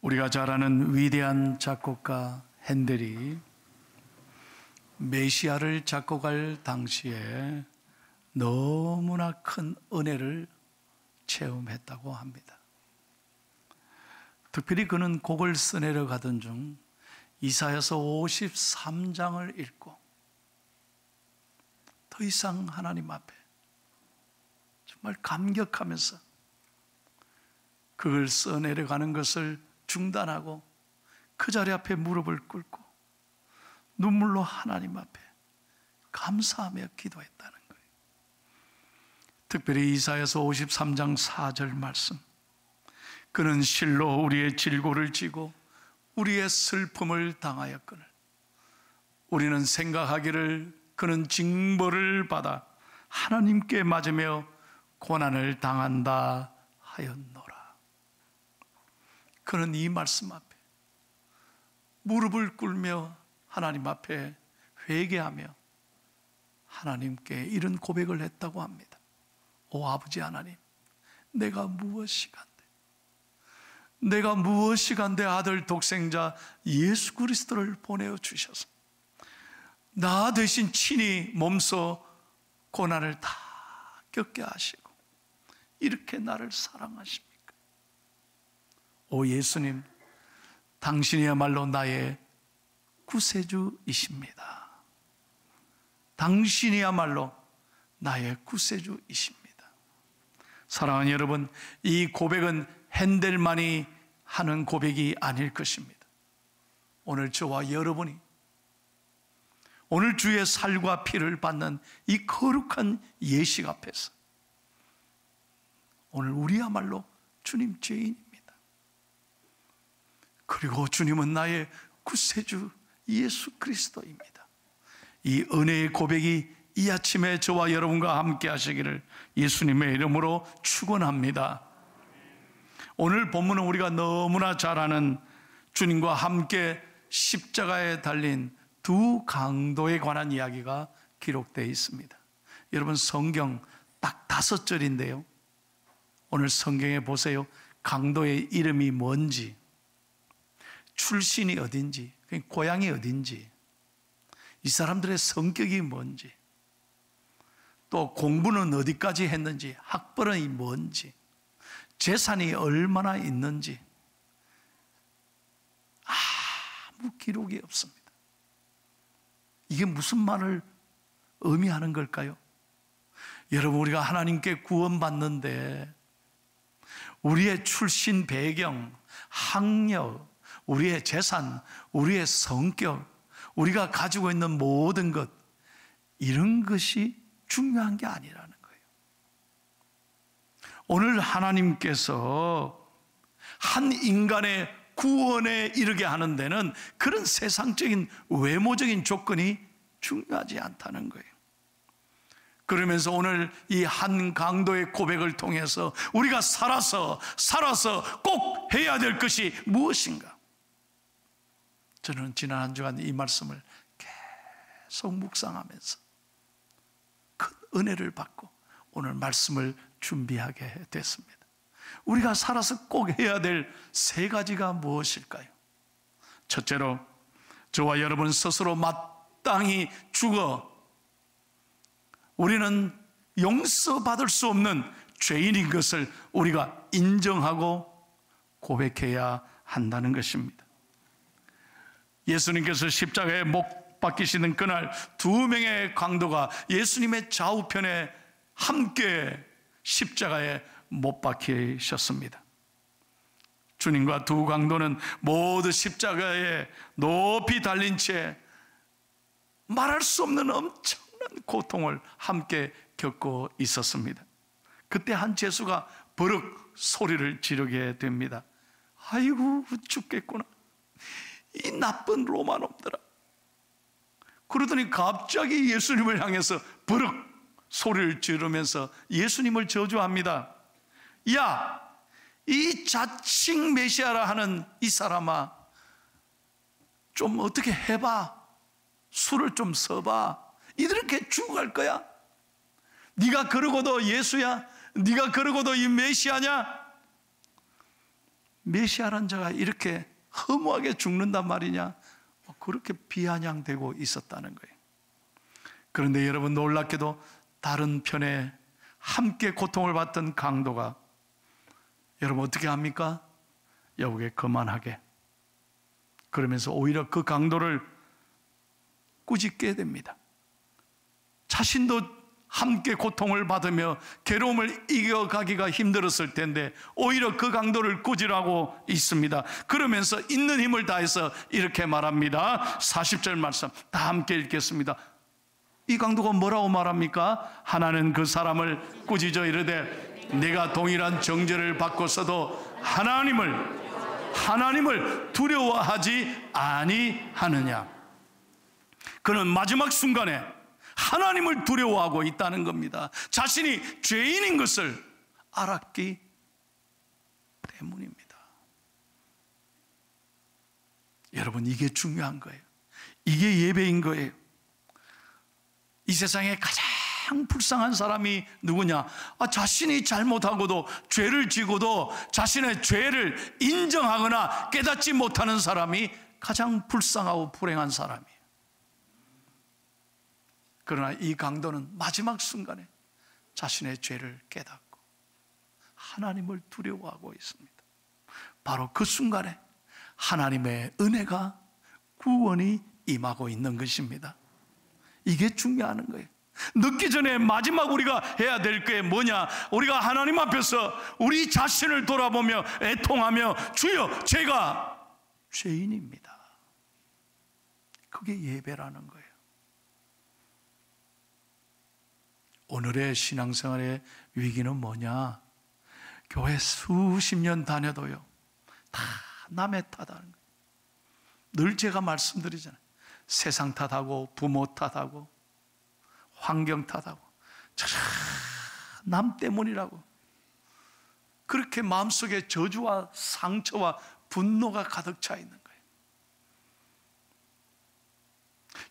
우리가 잘 아는 위대한 작곡가 핸델이 메시아를 작곡할 당시에 너무나 큰 은혜를 체험했다고 합니다. 특별히 그는 곡을 써내려 가던 중 이사야서 53장을 읽고 더 이상 하나님 앞에 정말 감격하면서 그걸 써내려가는 것을 중단하고 그 자리 앞에 무릎을 꿇고 눈물로 하나님 앞에 감사하며 기도했다는 거예요. 특별히 이사야서 53장 4절 말씀, 그는 실로 우리의 질고를 지고 우리의 슬픔을 당하였거늘 우리는 생각하기를 그는 징벌을 받아 하나님께 맞으며 고난을 당한다 하였노라. 그는 이 말씀 앞에 무릎을 꿇며 하나님 앞에 회개하며 하나님께 이런 고백을 했다고 합니다. 오 아버지 하나님, 내가 무엇이간데 아들 독생자 예수 그리스도를 보내어 주셔서 나 대신 친히 몸소 고난을 다 겪게 하시고 이렇게 나를 사랑하십니까? 오 예수님, 당신이야말로 나의 구세주이십니다. 당신이야말로 나의 구세주이십니다. 사랑하는 여러분, 이 고백은 핸델만이 하는 고백이 아닐 것입니다. 오늘 저와 여러분이 오늘 주의 살과 피를 받는 이 거룩한 예식 앞에서 오늘 우리야말로 주님 죄인입니다. 그리고 주님은 나의 구세주 예수 그리스도입니다. 이 은혜의 고백이 이 아침에 저와 여러분과 함께 하시기를 예수님의 이름으로 축원합니다. 오늘 본문은 우리가 너무나 잘 아는 주님과 함께 십자가에 달린 두 강도에 관한 이야기가 기록되어 있습니다. 여러분, 성경 딱 5절인데요 오늘 성경에 보세요. 강도의 이름이 뭔지, 출신이 어딘지, 고향이 어딘지, 이 사람들의 성격이 뭔지, 또 공부는 어디까지 했는지, 학벌은 뭔지, 재산이 얼마나 있는지 아무 기록이 없습니다. 이게 무슨 말을 의미하는 걸까요? 여러분, 우리가 하나님께 구원받는데 우리의 출신 배경, 학력, 우리의 재산, 우리의 성격, 우리가 가지고 있는 모든 것, 이런 것이 중요한 게 아니라는 거예요. 오늘 하나님께서 한 인간의 구원에 이르게 하는 데는 그런 세상적인 외모적인 조건이 중요하지 않다는 거예요. 그러면서 오늘 이 한 강도의 고백을 통해서 우리가 살아서 꼭 해야 될 것이 무엇인가? 저는 지난 한 주간 이 말씀을 계속 묵상하면서 큰 은혜를 받고 오늘 말씀을 준비하게 됐습니다. 우리가 살아서 꼭 해야 될 3가지가 무엇일까요? 첫째로, 저와 여러분 스스로 마땅히 죽어 우리는 용서받을 수 없는 죄인인 것을 우리가 인정하고 고백해야 한다는 것입니다. 예수님께서 십자가에 못 박히시는 그날 2명의 강도가 예수님의 좌우편에 함께 십자가에 못 박히셨습니다. 주님과 2 강도는 모두 십자가에 높이 달린 채 말할 수 없는 엄청난 고통을 함께 겪고 있었습니다. 그때 한 죄수가 버럭 소리를 지르게 됩니다. 아이고 죽겠구나, 이 나쁜 로마 놈들아. 그러더니 갑자기 예수님을 향해서 버럭 소리를 지르면서 예수님을 저주합니다. 야, 이 자칭 메시아라 하는 이 사람아, 좀 어떻게 해봐, 술을 좀 써봐, 이렇게 죽어갈 거야? 네가 그러고도 예수야? 네가 그러고도 이 메시아냐? 메시아라는 자가 이렇게 허무하게 죽는단 말이냐, 그렇게 비아냥되고 있었다는 거예요. 그런데 여러분, 놀랍게도 다른 편에 함께 고통을 받던 강도가 여러분 어떻게 합니까? 여보게 그만하게, 그러면서 오히려 그 강도를 꾸짖게 됩니다. 자신도 함께 고통을 받으며 괴로움을 이겨가기가 힘들었을 텐데 오히려 그 강도를 꾸짖으라고 있습니다. 그러면서 있는 힘을 다해서 이렇게 말합니다. 40절 말씀 다 함께 읽겠습니다. 이 강도가 뭐라고 말합니까? 하나는 그 사람을 꾸짖어 이르되 내가 동일한 정죄를 받고서도 하나님을 두려워하지 아니하느냐. 그는 마지막 순간에 하나님을 두려워하고 있다는 겁니다. 자신이 죄인인 것을 알았기 때문입니다. 여러분, 이게 중요한 거예요. 이게 예배인 거예요. 이 세상에 가장 불쌍한 사람이 누구냐? 자신이 잘못하고도 죄를 지고도 자신의 죄를 인정하거나 깨닫지 못하는 사람이 가장 불쌍하고 불행한 사람이에요. 그러나 이 강도는 마지막 순간에 자신의 죄를 깨닫고 하나님을 두려워하고 있습니다. 바로 그 순간에 하나님의 은혜가, 구원이 임하고 있는 것입니다. 이게 중요한 거예요. 늦기 전에 마지막 우리가 해야 될 게 뭐냐? 우리가 하나님 앞에서 우리 자신을 돌아보며 애통하며 주여, 제가 죄인입니다. 그게 예배라는 거예요. 오늘의 신앙생활의 위기는 뭐냐? 교회 수십 년 다녀도요, 다 남의 탓하는 거예요. 늘 제가 말씀드리잖아요. 세상 탓하고 부모 탓하고 환경 탓하고 남 때문이라고, 그렇게 마음속에 저주와 상처와 분노가 가득 차 있는 거예요.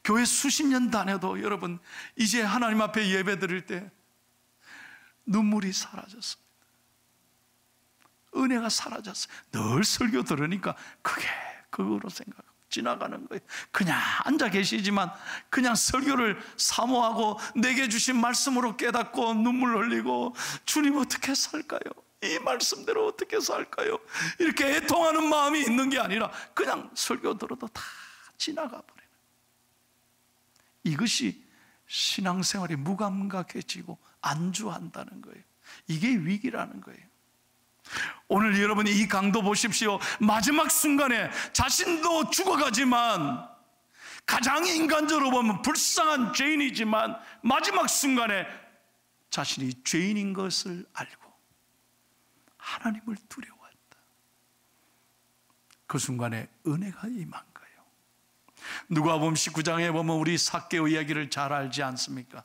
교회 수십 년 다녀도 여러분, 이제 하나님 앞에 예배 드릴 때 눈물이 사라졌습니다. 은혜가 사라졌어요. 늘 설교 들으니까 그게 그거로 생각하고 지나가는 거예요. 그냥 앉아 계시지만 그냥 설교를 사모하고 내게 주신 말씀으로 깨닫고 눈물 흘리고, 주님 어떻게 살까요? 이 말씀대로 어떻게 살까요? 이렇게 애통하는 마음이 있는 게 아니라 그냥 설교 들어도 다 지나가 버려요. 이것이 신앙생활이 무감각해지고 안주한다는 거예요. 이게 위기라는 거예요. 오늘 여러분이 이 강도 보십시오. 마지막 순간에 자신도 죽어가지만, 가장 인간적으로 보면 불쌍한 죄인이지만 마지막 순간에 자신이 죄인인 것을 알고 하나님을 두려워했다. 그 순간에 은혜가 임한 거예요. 누가복음 19장에 보면 우리 삭개오 이야기를 잘 알지 않습니까?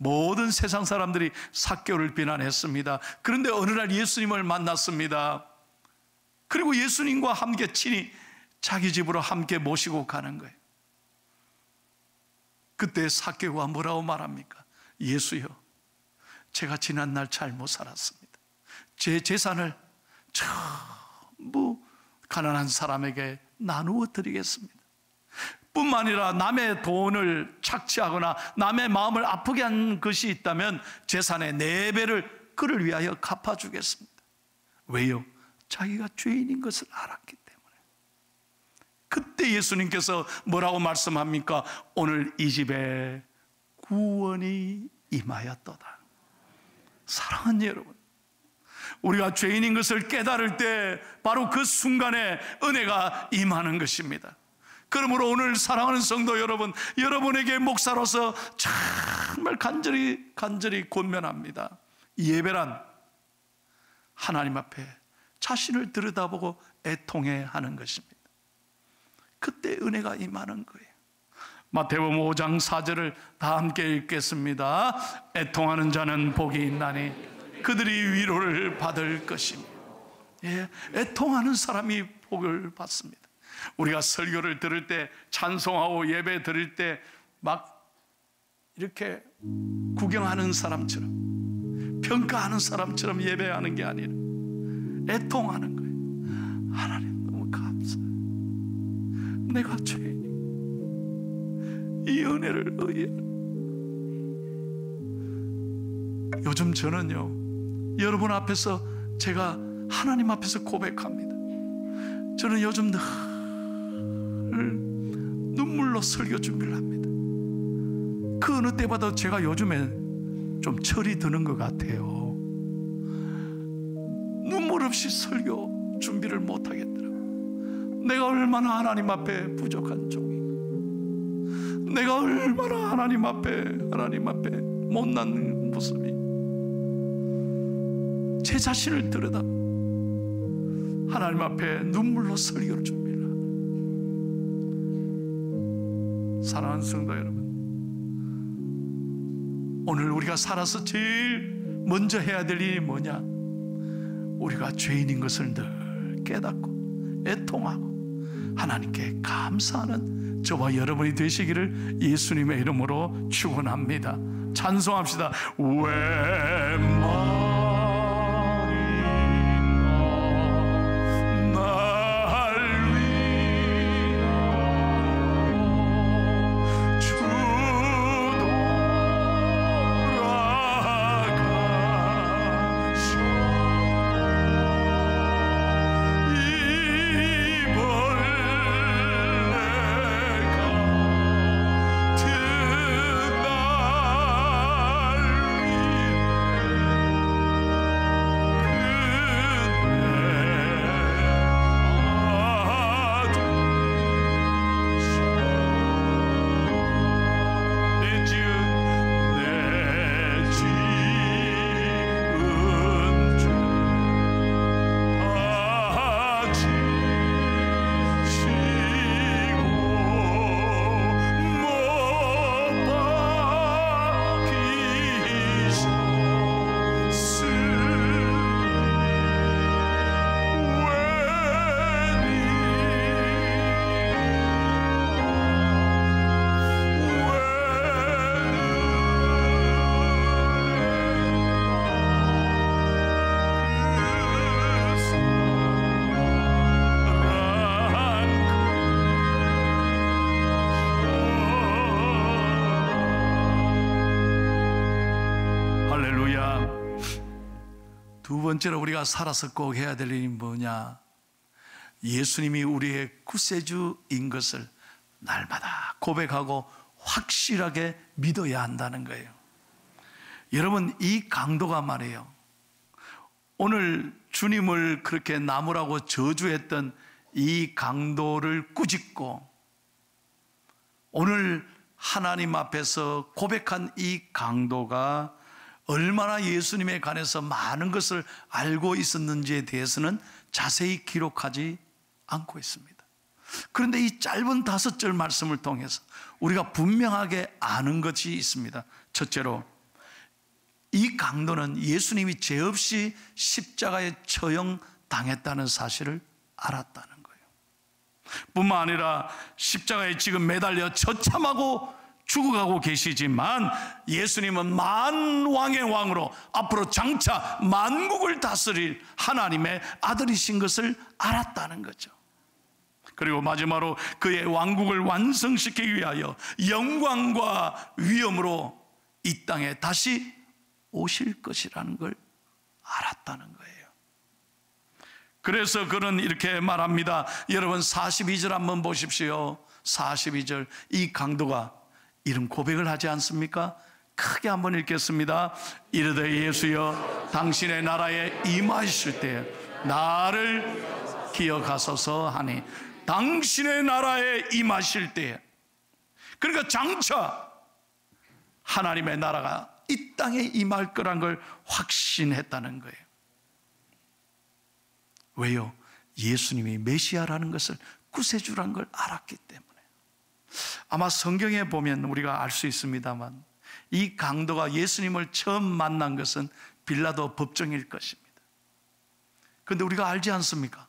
모든 세상 사람들이 삭개오를 비난했습니다. 그런데 어느 날 예수님을 만났습니다. 그리고 예수님과 함께 친히 자기 집으로 함께 모시고 가는 거예요. 그때 삭개오가 뭐라고 말합니까? 예수여, 제가 지난날 잘못 살았습니다. 제 재산을 전부 가난한 사람에게 나누어 드리겠습니다. 뿐만 아니라 남의 돈을 착취하거나 남의 마음을 아프게 한 것이 있다면 재산의 4배를 그를 위하여 갚아주겠습니다. 왜요? 자기가 죄인인 것을 알았기 때문에. 그때 예수님께서 뭐라고 말씀합니까? 오늘 이 집에 구원이 임하였도다. 사랑하는 여러분, 우리가 죄인인 것을 깨달을 때 바로 그 순간에 은혜가 임하는 것입니다. 그러므로 오늘 사랑하는 성도 여러분, 여러분에게 목사로서 정말 간절히 권면합니다. 예배란 하나님 앞에 자신을 들여다보고 애통해 하는 것입니다. 그때 은혜가 임하는 거예요. 마태복음 5장 4절을 다 함께 읽겠습니다. 애통하는 자는 복이 있나니 그들이 위로를 받을 것이며. 애통하는 사람이 복을 받습니다. 우리가 설교를 들을 때, 찬송하고 예배 드릴 때 막 이렇게 구경하는 사람처럼, 평가하는 사람처럼 예배하는 게 아니라 애통하는 거예요. 하나님 너무 감사해요. 내가 죄인이 이 은혜를 의해 요즘 저는요, 여러분 앞에서 제가 하나님 앞에서 고백합니다. 저는 요즘 늘 눈물로 설교 준비를 합니다. 그 어느 때보다 제가 요즘에 좀 철이 드는 것 같아요. 눈물 없이 설교 준비를 못 하겠더라고요. 내가 얼마나 하나님 앞에 부족한 종인가, 내가 얼마나 하나님 앞에 못난 모습이, 제 자신을 들여다 하나님 앞에 눈물로 설교를 준비를 하는. 사랑하는 성도 여러분, 오늘 우리가 살아서 제일 먼저 해야 될 일이 뭐냐? 우리가 죄인인 것을 늘 깨닫고 애통하고 하나님께 감사하는 저와 여러분이 되시기를 예수님의 이름으로 축원합니다. 찬송합시다. 두 번째로 우리가 살아서 꼭 해야 될 일이 뭐냐? 예수님이 우리의 구세주인 것을 날마다 고백하고 확실하게 믿어야 한다는 거예요. 여러분, 이 강도가 말이에요, 오늘 주님을 그렇게 나무라고 저주했던 이 강도를 꾸짖고 오늘 하나님 앞에서 고백한 이 강도가 얼마나 예수님에 관해서 많은 것을 알고 있었는지에 대해서는 자세히 기록하지 않고 있습니다. 그런데 이 짧은 5절 말씀을 통해서 우리가 분명하게 아는 것이 있습니다. 첫째로, 이 강도는 예수님이 죄 없이 십자가에 처형당했다는 사실을 알았다는 거예요. 뿐만 아니라 십자가에 지금 매달려 처참하고 죽어가고 계시지만 예수님은 만왕의 왕으로 앞으로 장차 만국을 다스릴 하나님의 아들이신 것을 알았다는 거죠. 그리고 마지막으로 그의 왕국을 완성시키기 위하여 영광과 위엄으로 이 땅에 다시 오실 것이라는 걸 알았다는 거예요. 그래서 그는 이렇게 말합니다. 여러분 42절 한번 보십시오. 42절, 이 강도가 이런 고백을 하지 않습니까? 크게 한번 읽겠습니다. 이르되 예수여, 당신의 나라에 임하실 때 나를 기억하소서 하니, 당신의 나라에 임하실 때, 그러니까 장차 하나님의 나라가 이 땅에 임할 거란 걸 확신했다는 거예요. 왜요? 예수님이 메시아라는 것을, 구세주라는 걸 알았기 때문에. 아마 성경에 보면 우리가 알 수 있습니다만 이 강도가 예수님을 처음 만난 것은 빌라도 법정일 것입니다. 그런데 우리가 알지 않습니까?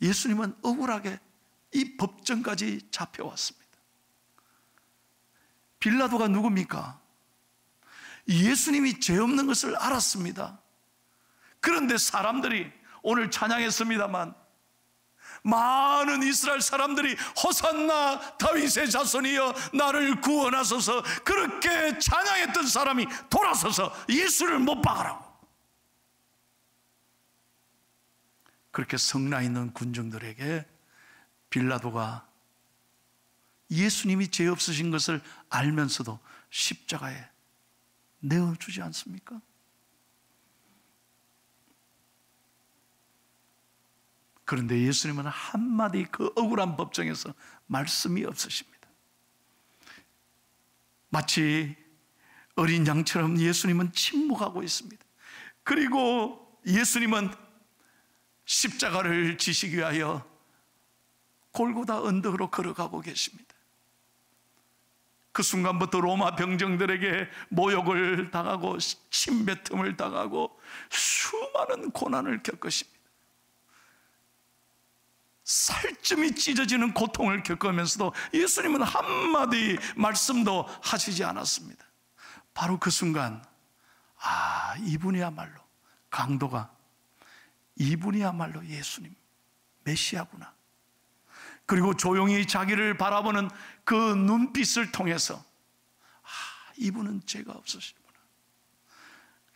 예수님은 억울하게 이 법정까지 잡혀왔습니다. 빌라도가 누굽니까? 예수님이 죄 없는 것을 알았습니다. 그런데 사람들이 오늘 찬양했습니다만 많은 이스라엘 사람들이 호산나 다윗의 자손이여 나를 구원하소서 그렇게 찬양했던 사람이 돌아서서 예수를 못 박으라고. 그렇게 성나 있는 군중들에게 빌라도가 예수님이 죄 없으신 것을 알면서도 십자가에 내어주지 않습니까? 그런데 예수님은 한마디 그 억울한 법정에서 말씀이 없으십니다. 마치 어린 양처럼 예수님은 침묵하고 있습니다. 그리고 예수님은 십자가를 지시기 위하여 골고다 언덕으로 걸어가고 계십니다. 그 순간부터 로마 병정들에게 모욕을 당하고 침뱉음을 당하고 수많은 고난을 겪으십니다. 살점이 찢어지는 고통을 겪으면서도 예수님은 한마디 말씀도 하시지 않았습니다. 바로 그 순간 이분이야말로 강도가, 이분이야말로 예수님 메시아구나. 그리고 조용히 자기를 바라보는 그 눈빛을 통해서 이분은 죄가 없으시구나.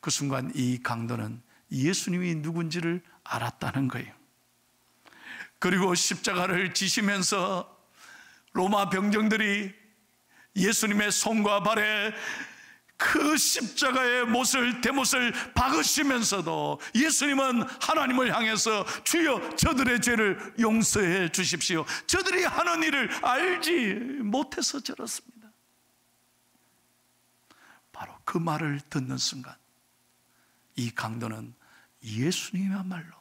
그 순간 이 강도는 예수님이 누군지를 알았다는 거예요. 그리고 십자가를 지시면서 로마 병정들이 예수님의 손과 발에 그 십자가의 대못을 박으시면서도 예수님은 하나님을 향해서 주여 저들의 죄를 용서해 주십시오. 저들이 하는 일을 알지 못해서 저렇습니다. 바로 그 말을 듣는 순간 이 강도는 예수님이야말로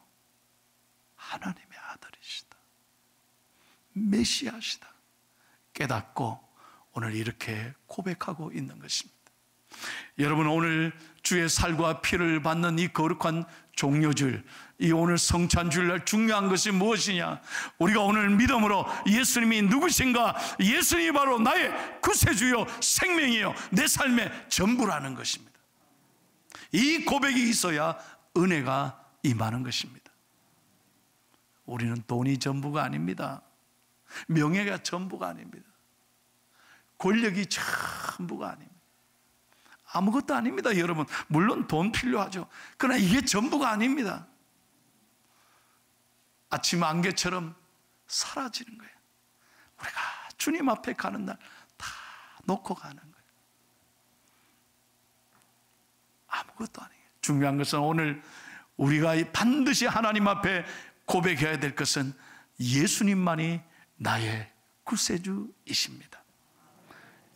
하나님의 아들이시다, 메시아시다 깨닫고 오늘 이렇게 고백하고 있는 것입니다. 여러분, 오늘 주의 살과 피를 받는 이 거룩한 종료주일, 이 오늘 성찬주일날 중요한 것이 무엇이냐? 우리가 오늘 믿음으로 예수님이 누구신가? 예수님이 바로 나의 구세주요 생명이요 내 삶의 전부라는 것입니다. 이 고백이 있어야 은혜가 임하는 것입니다. 우리는 돈이 전부가 아닙니다. 명예가 전부가 아닙니다. 권력이 전부가 아닙니다. 아무것도 아닙니다, 여러분. 물론 돈 필요하죠. 그러나 이게 전부가 아닙니다. 아침 안개처럼 사라지는 거예요. 우리가 주님 앞에 가는 날 다 놓고 가는 거예요. 아무것도 아니에요. 중요한 것은 오늘 우리가 반드시 하나님 앞에 고백해야 될 것은 예수님만이 나의 구세주이십니다.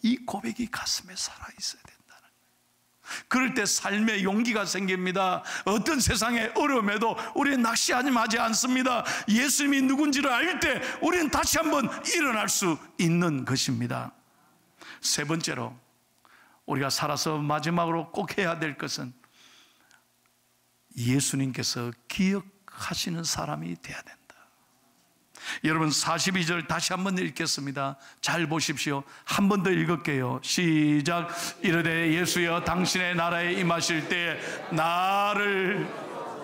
이 고백이 가슴에 살아있어야 된다는 거예요. 그럴 때 삶의 용기가 생깁니다. 어떤 세상의 어려움에도 우리는 낙심하지 않습니다. 예수님이 누군지를 알 때 우리는 다시 한번 일어날 수 있는 것입니다. 세 번째로 우리가 살아서 마지막으로 꼭 해야 될 것은 예수님께서 기억하시는 사람이 되어야 된다. 여러분 42절 다시 한번 읽겠습니다. 잘 보십시오. 한 번 더 읽을게요. 시작. 이르되 예수여 당신의 나라에 임하실 때 나를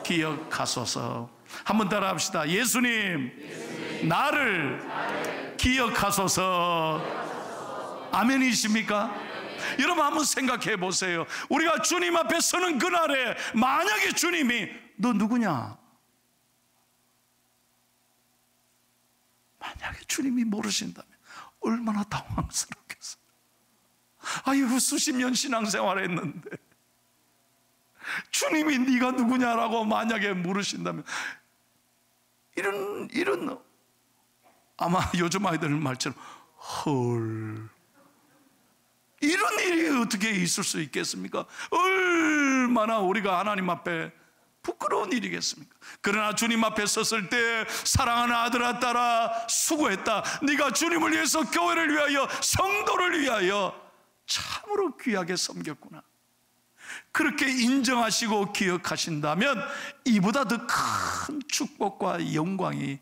기억하소서. 한 번 따라 합시다. 예수님 나를 기억하소서. 아멘이십니까? 여러분 한번 생각해 보세요. 우리가 주님 앞에 서는 그날에 만약에 주님이 너 누구냐? 만약에 주님이 모르신다면 얼마나 당황스럽겠어요. 아유, 수십 년 신앙생활 했는데 주님이 네가 누구냐라고 만약에 물으신다면 이런 아마 요즘 아이들 말처럼 헐, 이런 일이 어떻게 있을 수 있겠습니까? 얼마나 우리가 하나님 앞에 부끄러운 일이겠습니까? 그러나 주님 앞에 섰을 때 사랑하는 아들아 딸아 수고했다. 네가 주님을 위해서, 교회를 위하여, 성도를 위하여 참으로 귀하게 섬겼구나. 그렇게 인정하시고 기억하신다면 이보다 더 큰 축복과 영광이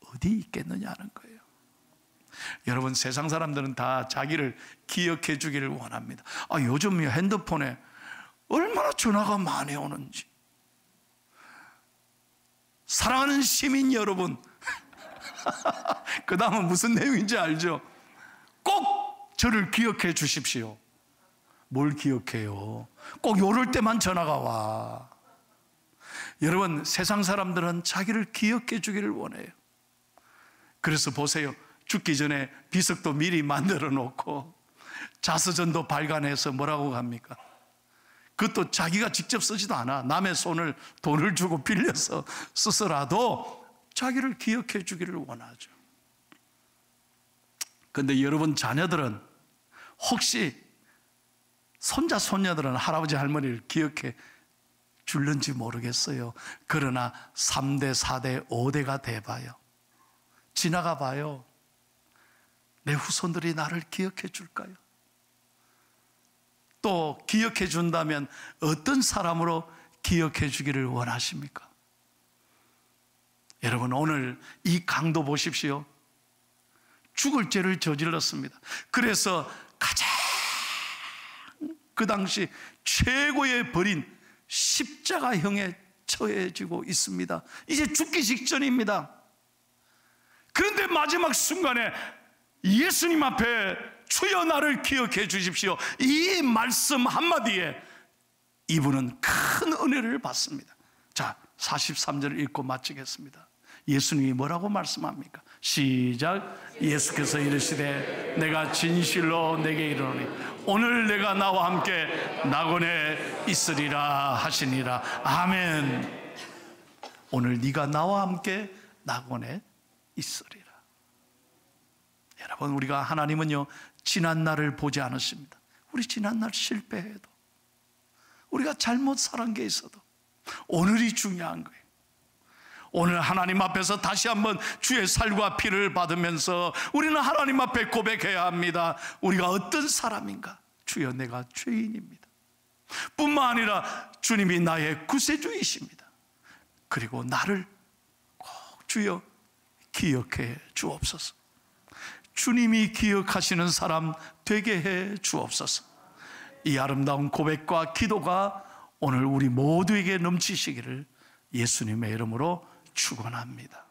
어디 있겠느냐는 거예요. 여러분 세상 사람들은 다 자기를 기억해 주기를 원합니다. 요즘 핸드폰에 얼마나 전화가 많이 오는지. 사랑하는 시민 여러분, 그 다음은 무슨 내용인지 알죠? 꼭 저를 기억해 주십시오. 뭘 기억해요? 꼭 요럴 때만 전화가 와. 여러분, 세상 사람들은 자기를 기억해 주기를 원해요. 그래서 보세요. 죽기 전에 비석도 미리 만들어 놓고 자서전도 발간해서 뭐라고 합니까? 그것도 자기가 직접 쓰지도 않아. 남의 손을 돈을 주고 빌려서 쓰서라도 자기를 기억해 주기를 원하죠. 그런데 여러분 자녀들은, 혹시 손자 손녀들은 할아버지 할머니를 기억해 줄는지 모르겠어요. 그러나 3대, 4대, 5대가 돼봐요. 지나가 봐요. 내 후손들이 나를 기억해 줄까요? 또 기억해 준다면 어떤 사람으로 기억해 주기를 원하십니까? 여러분, 오늘 이 강도 보십시오. 죽을 죄를 저질렀습니다. 그래서 가장 그 당시 최고의 벌인 십자가형에 처해지고 있습니다. 이제 죽기 직전입니다. 그런데 마지막 순간에 예수님 앞에 주여 나를 기억해 주십시오, 이 말씀 한마디에 이분은 큰 은혜를 받습니다. 자, 43절을 읽고 마치겠습니다. 예수님이 뭐라고 말씀합니까? 시작. 예수께서 이르시되 내가 진실로 내게 이르노니 오늘 내가 나와 함께 낙원에 있으리라 하시니라. 아멘. 오늘 네가 나와 함께 낙원에 있으리라. 여러분, 우리가 하나님은요 지난 날을 보지 않으십니다. 우리 지난 날 실패해도, 우리가 잘못 살은 게 있어도 오늘이 중요한 거예요. 오늘 하나님 앞에서 다시 한번 주의 살과 피를 받으면서 우리는 하나님 앞에 고백해야 합니다. 우리가 어떤 사람인가? 주여, 내가 죄인입니다. 뿐만 아니라 주님이 나의 구세주이십니다. 그리고 나를 꼭 주여 기억해 주옵소서. 주님이 기억하시는 사람 되게 해 주옵소서. 이 아름다운 고백과 기도가 오늘 우리 모두에게 넘치시기를 예수님의 이름으로 축원합니다.